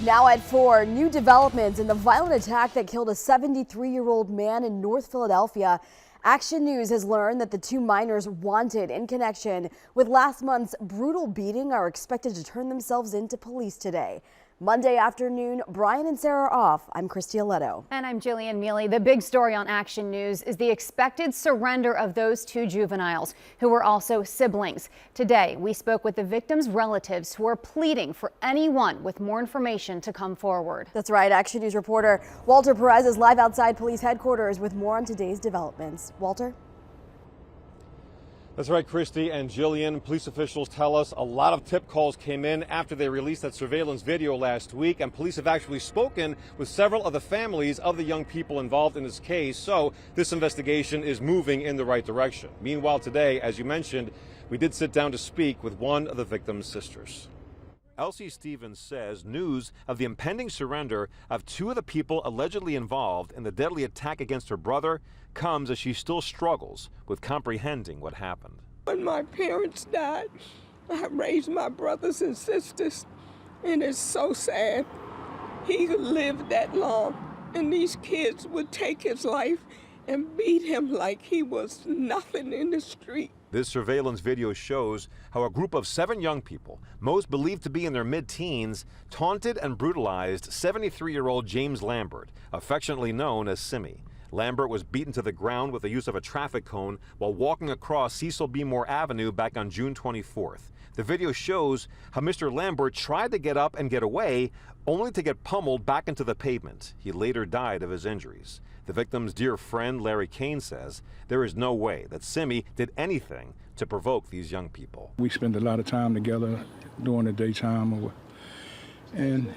Now at 4, new developments in the violent attack that killed a 73-year-old man in North Philadelphia. Action News has learned that the two minors wanted in connection with last month's brutal beating are expected to turn themselves into police today. Monday afternoon, Brian and Sarah are off. I'm Christy Aletto. And I'm Jillian Mealy. The big story on Action News is the expected surrender of those two juveniles who were also siblings. Today, we spoke with the victims' relatives who are pleading for anyone with more information to come forward. That's right. Action News reporter Walter Perez is live outside police headquarters with more on today's developments. Walter? That's right, Christy and Jillian. Police officials tell us a lot of tip calls came in after they released that surveillance video last week, and police have actually spoken with several of the families of the young people involved in this case, so this investigation is moving in the right direction. Meanwhile, today, as you mentioned, we did sit down to speak with one of the victim's sisters. Elsie Stevens says news of the impending surrender of two of the people allegedly involved in the deadly attack against her brother comes as she still struggles with comprehending what happened. When my parents died, I raised my brothers and sisters, and it's so sad. He lived that long, and these kids would take his life and beat him like he was nothing in the street. This surveillance video shows how a group of 7 young people, most believed to be in their mid-teens, taunted and brutalized 73-year-old James Lambert, affectionately known as Simmy. Lambert was beaten to the ground with the use of a traffic cone while walking across Cecil B Avenue back on June 24th. The video shows how Mr. Lambert tried to get up and get away, only to get pummeled back into the pavement. He later died of his injuries. The victim's dear friend, Larry Kane, says there is no way that Simmy did anything to provoke these young people. We spend a lot of time together during the daytime, and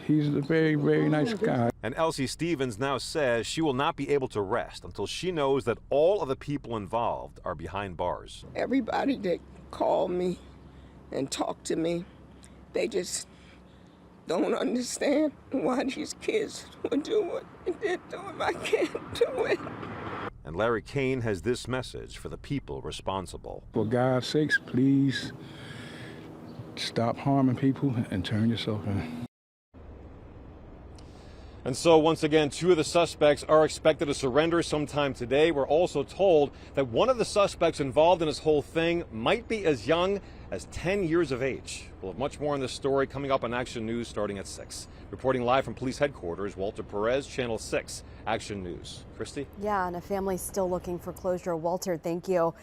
he's a very, very nice guy. And Elsie Stevens now says she will not be able to rest until she knows that all of the people involved are behind bars. Everybody that called me and talked to me, they just don't understand why these kids would do what they're doing. I can't do it. And Larry Kane has this message for the people responsible. For God's sakes, please stop harming people and turn yourself in. And so, once again, 2 of the suspects are expected to surrender sometime today. We're also told that one of the suspects involved in this whole thing might be as young as 10 years of age. We'll have much more on this story coming up on Action News starting at 6. Reporting live from police headquarters, Walter Perez, Channel 6, Action News. Christy? Yeah, and a family's still looking for closure. Walter, thank you.